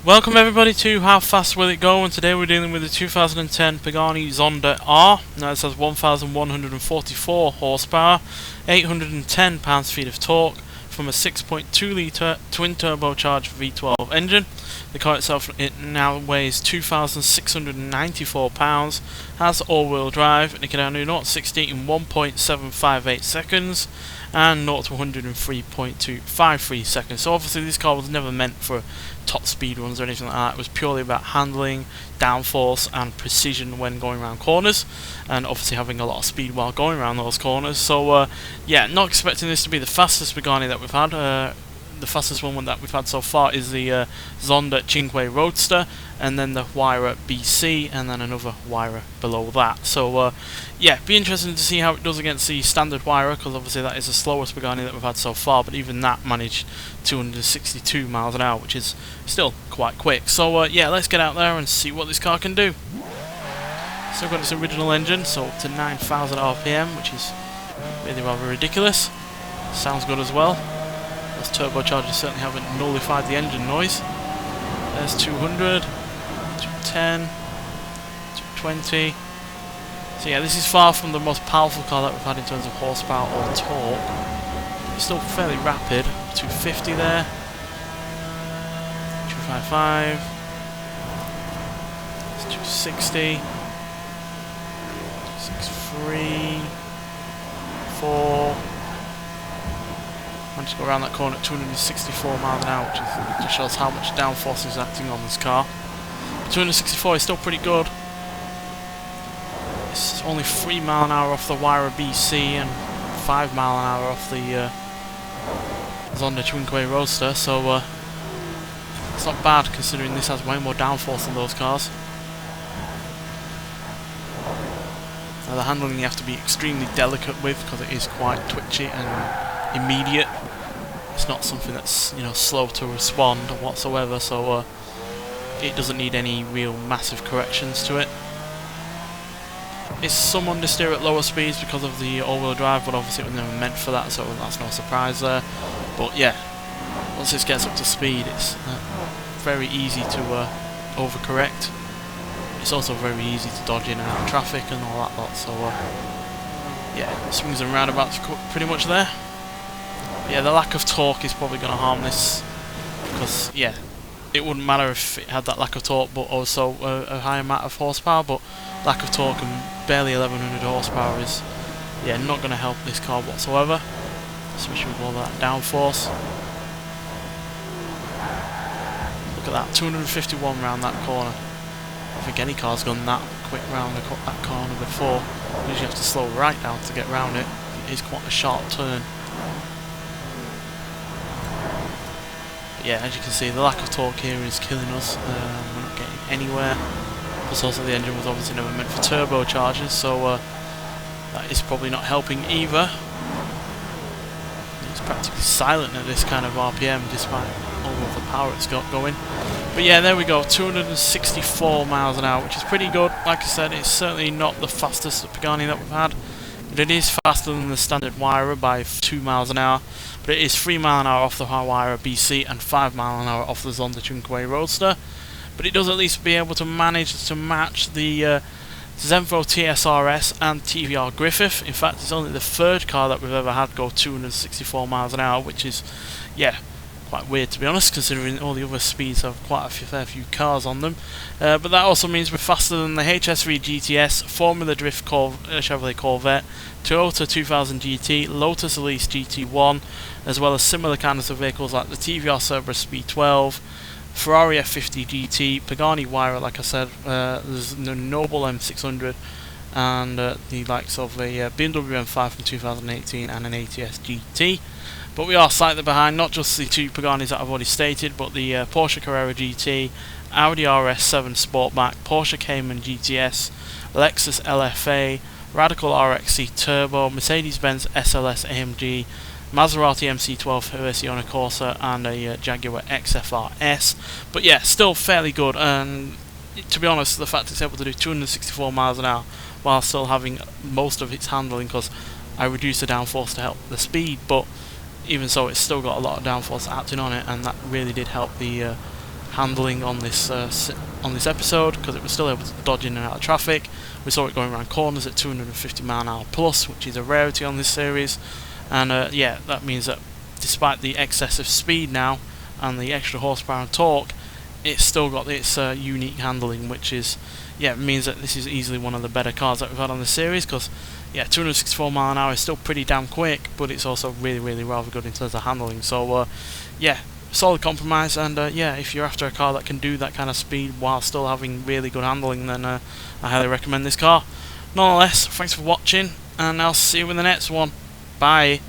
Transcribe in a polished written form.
Welcome everybody to How Fast Will It Go, and today we're dealing with the 2010 Pagani Zonda R. Now it has 1,144 horsepower, 810 pounds-feet of torque from a 6.2 litre twin turbocharged V12 engine. The car itself now weighs 2,694 pounds, has all-wheel drive, and it can do 0 to 60 in 1.758 seconds and 0 to 100 in 3.253 seconds. So obviously this car was never meant for top speed runs or anything like that. It was purely about handling, downforce and precision when going around corners, and obviously having a lot of speed while going around those corners. So yeah, not expecting this to be the fastest Pagani that we've had. The fastest one that we've had so far is the Zonda Cinque Roadster, and then the Huayra BC, and then another Huayra below that. So yeah, be interesting to see how it does against the standard Huayra, because obviously that is the slowest Pagani that we've had so far, but even that managed 262 miles an hour, which is still quite quick. So yeah, let's get out there and see what this car can do. So we've got its original engine, so up to 9,000 RPM, which is really rather ridiculous. Sounds good as well. Those turbochargers certainly haven't nullified the engine noise. There's 200, 210, 220. So yeah, this is far from the most powerful car that we've had in terms of horsepower or torque. It's still fairly rapid. 250 there. 255. It's 260. 263. 4. Managed to go around that corner at 264 miles an hour, which just shows how much downforce is acting on this car. But 264 is still pretty good. It's only 3 miles an hour off the Huayra BC and 5 miles an hour off the Zonda Cinque Roadster, so it's not bad considering this has way more downforce than those cars. Now the handling you have to be extremely delicate with, because it is quite twitchy and immediate. It's not something that's, you know, slow to respond whatsoever, so it doesn't need any real massive corrections to it. It's some understeer at lower speeds because of the all-wheel drive, but obviously it was never meant for that, so that's no surprise there. But yeah, once this gets up to speed, it's very easy to overcorrect. It's also very easy to dodge in and out of traffic and all that lot, so yeah, swings and roundabouts pretty much there. Yeah, the lack of torque is probably going to harm this, because yeah, it wouldn't matter if it had that lack of torque but also a high amount of horsepower, but lack of torque and barely 1100 horsepower is not going to help this car whatsoever, especially with all that downforce. Look at that, 251 round that corner. I think any car's gone that quick round that corner before. You usually have to slow right down to get round it. It is quite a sharp turn. Yeah, as you can see, the lack of torque here is killing us. We're not getting anywhere. Plus also the engine was obviously never meant for turbochargers, so that is probably not helping either. It's practically silent at this kind of RPM despite all of the power it's got going. But yeah, there we go, 264 miles an hour, which is pretty good. Like I said, it's certainly not the fastest Pagani that we've had, but it is faster than the standard Huayra by 2 miles an hour. But it is 3 miles an hour off the Huayra BC and 5 miles an hour off the Zonda Cinque Roadster. But it does at least be able to manage to match the Zenfo TSRS and TVR Griffith. In fact, it's only the third car that we've ever had go 264 miles an hour, which is, yeah, quite weird to be honest, considering all the other speeds have quite a fair few cars on them. But that also means we're faster than the HS3 GTS, Formula Drift Chevrolet Corvette, Toyota 2000 GT, Lotus Elise GT1, as well as similar kinds of vehicles like the TVR Cerberus B12, Ferrari F50 GT, Pagani Huayra, like I said, there's the Noble M600, and the likes of a BMW M5 from 2018 and an ATS GT. But we are slightly behind, not just the two Paganis that I've already stated, but the Porsche Carrera GT, Audi RS7 Sportback, Porsche Cayman GTS, Lexus LFA, Radical RXC Turbo, Mercedes-Benz SLS AMG, Maserati MC12 Versione Corsa, and a Jaguar XFR S. But yeah, still fairly good, and to be honest, the fact it's able to do 264 miles an hour while still having most of its handling, because I reduced the downforce to help the speed, but even so, it's still got a lot of downforce acting on it, and that really did help the handling on this episode, because it was still able to dodge in and out of traffic. We saw it going around corners at 250 mph plus, which is a rarity on this series. And yeah, that means that despite the excess of speed now and the extra horsepower and torque, it's still got its unique handling, which is, yeah, it means that this is easily one of the better cars that we've had on the series, because yeah, 264 mph is still pretty damn quick, but it's also really rather good in terms of handling. So yeah, solid compromise. And yeah, if you're after a car that can do that kind of speed while still having really good handling, then I highly recommend this car. Nonetheless, thanks for watching, and I'll see you in the next one. Bye.